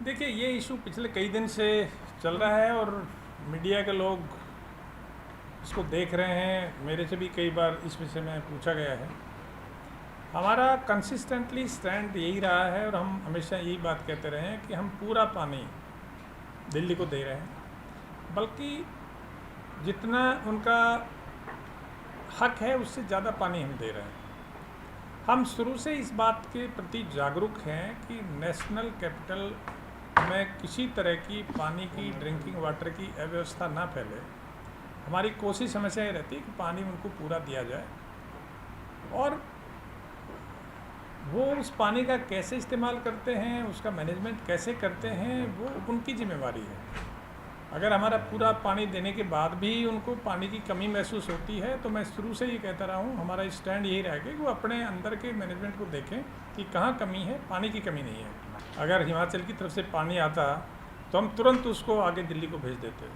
देखिए, ये इशू पिछले कई दिन से चल रहा है और मीडिया के लोग इसको देख रहे हैं। मेरे से भी कई बार इस विषय में पूछा गया है। हमारा कंसिस्टेंटली स्टैंड यही रहा है और हम हमेशा यही बात कहते रहे हैं कि हम पूरा पानी दिल्ली को दे रहे हैं, बल्कि जितना उनका हक है उससे ज़्यादा पानी हम दे रहे हैं। हम शुरू से इस बात के प्रति जागरूक हैं कि नेशनल कैपिटल में किसी तरह की पानी की, ड्रिंकिंग वाटर की अव्यवस्था ना फैले। हमारी कोशिश हमेशा ये रहती है कि पानी उनको पूरा दिया जाए और वो उस पानी का कैसे इस्तेमाल करते हैं, उसका मैनेजमेंट कैसे करते हैं, वो उनकी जिम्मेवारी है। अगर हमारा पूरा पानी देने के बाद भी उनको पानी की कमी महसूस होती है तो मैं शुरू से ये कहता रहा हूँ, हमारा स्टैंड यही रहेगा कि वो अपने अंदर के मैनेजमेंट को देखें कि कहाँ कमी है। पानी की कमी नहीं है। अगर हिमाचल की तरफ से पानी आता तो हम तुरंत उसको आगे दिल्ली को भेज देते।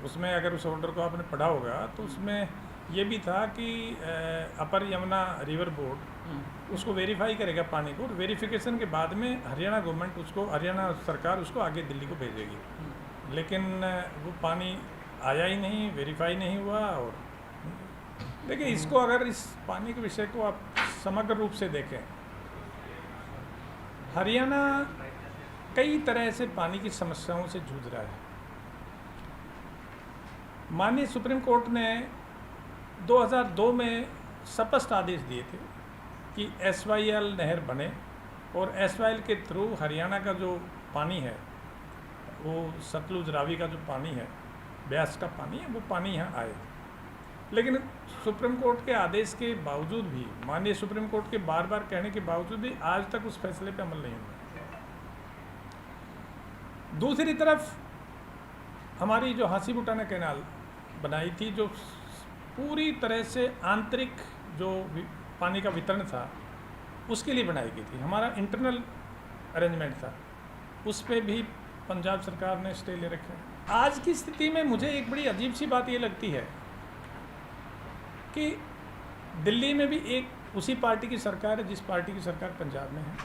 उसमें अगर उस ऑर्डर को आपने पढ़ा होगा तो उसमें ये भी था कि अपर यमुना रिवर बोर्ड उसको वेरीफाई करेगा पानी को, और वेरिफिकेशन के बाद में हरियाणा गवर्नमेंट उसको, हरियाणा सरकार उसको आगे दिल्ली को भेजेगी। लेकिन वो पानी आया ही नहीं, वेरीफाई नहीं हुआ। और देखिए, इसको अगर इस पानी के विषय को आप समग्र रूप से देखें, हरियाणा कई तरह से पानी की समस्याओं से जूझ रहा है। माननीय सुप्रीम कोर्ट ने 2002 में स्पष्ट आदेश दिए थे कि SYL नहर बने और SYL के थ्रू हरियाणा का जो पानी है, वो सतलुज रावी का जो पानी है, ब्यास का पानी है, वो पानी यहाँ आए। लेकिन सुप्रीम कोर्ट के आदेश के बावजूद भी, माननीय सुप्रीम कोर्ट के बार बार कहने के बावजूद भी आज तक उस फैसले पे अमल नहीं हुआ। दूसरी तरफ हमारी जो हासीबुटाना कैनाल बनाई थी, जो पूरी तरह से आंतरिक जो पानी का वितरण था उसके लिए बनाई गई थी, हमारा इंटरनल अरेंजमेंट था, उस पर भी पंजाब सरकार ने स्टे ले रखे हैं। आज की स्थिति में मुझे एक बड़ी अजीब सी बात ये लगती है कि दिल्ली में भी एक उसी पार्टी की सरकार है जिस पार्टी की सरकार पंजाब में है।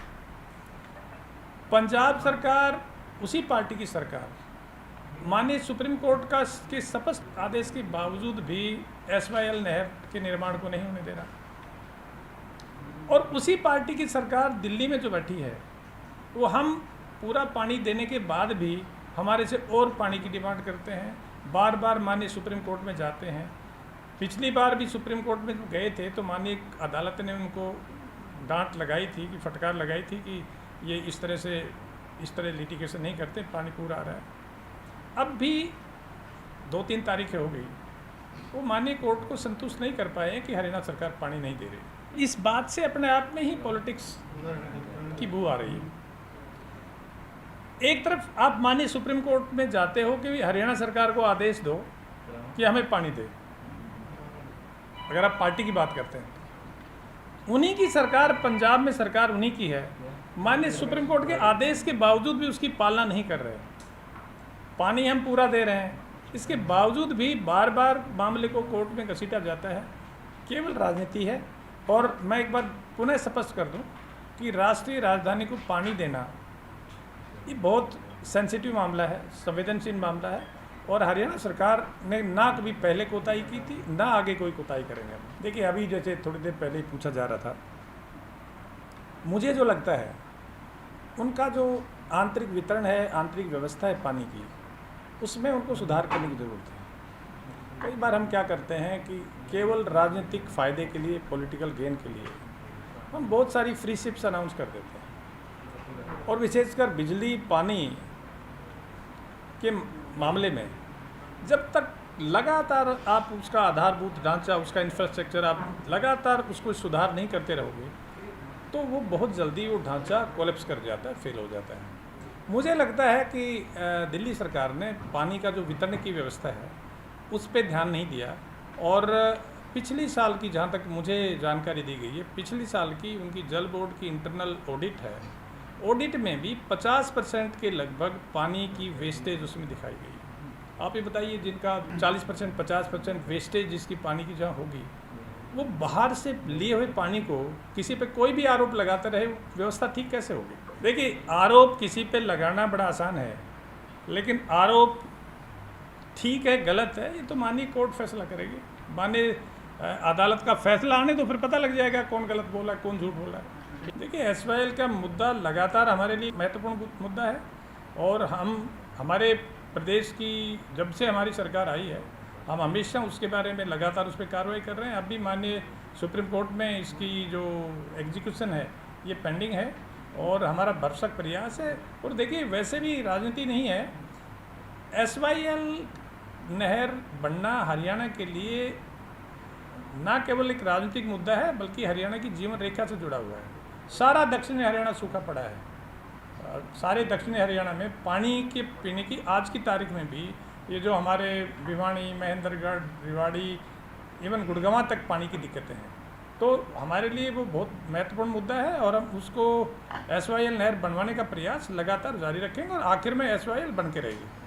पंजाब सरकार, उसी पार्टी की सरकार, माननीय सुप्रीम कोर्ट का के स्पष्ट आदेश के बावजूद भी SYL नहर के निर्माण को नहीं होने दे रहा। और उसी पार्टी की सरकार दिल्ली में जो बैठी है, वो हम पूरा पानी देने के बाद भी हमारे से और पानी की डिमांड करते हैं। बार बार माननीय सुप्रीम कोर्ट में जाते हैं। पिछली बार भी सुप्रीम कोर्ट में गए थे तो माननीय अदालत ने उनको डांट लगाई थी, कि फटकार लगाई थी कि ये इस तरह लिटिगेशन नहीं करते, पानी पूरा आ रहा है। अब भी 2-3 तारीखें हो गई, वो माननीय कोर्ट को संतुष्ट नहीं कर पाए कि हरियाणा सरकार पानी नहीं दे रही। इस बात से अपने आप में ही पॉलिटिक्स की बू आ रही है। एक तरफ आप माननीय सुप्रीम कोर्ट में जाते हो कि हरियाणा सरकार को आदेश दो कि हमें पानी दे, अगर आप पार्टी की बात करते हैं। उन्हीं की सरकार, पंजाब में सरकार उन्हीं की है, माननीय सुप्रीम कोर्ट के आदेश के बावजूद भी उसकी पालना नहीं कर रहे। पानी हम पूरा दे रहे हैं, इसके बावजूद भी बार बार मामले को कोर्ट में घसीटा जाता है। केवल राजनीति है। और मैं एक बार पुनः स्पष्ट कर दूं कि राष्ट्रीय राजधानी को पानी देना ये बहुत सेंसिटिव मामला है, संवेदनशील मामला है, और हरियाणा सरकार ने ना कभी पहले कोताही की थी, ना आगे कोई कोताही करेंगे। देखिए, अभी जैसे थोड़ी देर पहले ही पूछा जा रहा था, मुझे जो लगता है उनका जो आंतरिक वितरण है, आंतरिक व्यवस्था है पानी की, उसमें उनको सुधार करने की ज़रूरत है। कई बार हम क्या करते हैं कि केवल राजनीतिक फ़ायदे के लिए, पॉलिटिकल गेन के लिए हम बहुत सारी फ्री शिप्स अनाउंस कर देते हैं। और विशेषकर बिजली पानी के मामले में जब तक लगातार आप उसका आधारभूत ढांचा, उसका इंफ्रास्ट्रक्चर आप लगातार उसको सुधार नहीं करते रहोगे तो वो बहुत जल्दी वो ढांचा कोलैप्स कर जाता है, फेल हो जाता है। मुझे लगता है कि दिल्ली सरकार ने पानी का जो वितरण की व्यवस्था है उस पर ध्यान नहीं दिया। और पिछली साल की, जहाँ तक मुझे जानकारी दी गई है, पिछली साल की उनकी जल बोर्ड की इंटरनल ऑडिट है, ऑडिट में भी 50% के लगभग पानी की वेस्टेज उसमें दिखाई गई। आप ये बताइए, जिनका 40%, 50% वेस्टेज जिसकी पानी की जहाँ होगी, वो बाहर से लिए हुए पानी को किसी पे कोई भी आरोप लगाता रहे, व्यवस्था ठीक कैसे होगी? देखिए, आरोप किसी पे लगाना बड़ा आसान है, लेकिन आरोप ठीक है गलत है ये तो माननीय कोर्ट फैसला करेगी। माननीय अदालत का फैसला आने तो फिर पता लग जाएगा कौन गलत बोला है, कौन झूठ बोला है। देखिए, एसवाईएल का मुद्दा लगातार हमारे लिए महत्वपूर्ण मुद्दा है और हमारे प्रदेश की जब से हमारी सरकार आई है हम हमेशा उसके बारे में लगातार उस पर कार्रवाई कर रहे हैं। अब भी माननीय सुप्रीम कोर्ट में इसकी जो एग्जीक्यूशन है ये पेंडिंग है और हमारा भरसक प्रयास है। और देखिए, वैसे भी राजनीति नहीं है, एसवाईएल नहर बनना हरियाणा के लिए ना केवल एक राजनीतिक मुद्दा है बल्कि हरियाणा की जीवन रेखा से जुड़ा हुआ है। सारा दक्षिणी हरियाणा सूखा पड़ा है। सारे दक्षिणी हरियाणा में पानी के पीने की आज की तारीख में भी ये जो हमारे भिवानी, महेंद्रगढ़, रेवाड़ी, इवन गुड़गांव तक पानी की दिक्कतें हैं, तो हमारे लिए वो बहुत महत्वपूर्ण मुद्दा है और हम उसको एसवाईएल नहर बनवाने का प्रयास लगातार जारी रखेंगे और आखिर में एसवाईएल बन के रहेगी।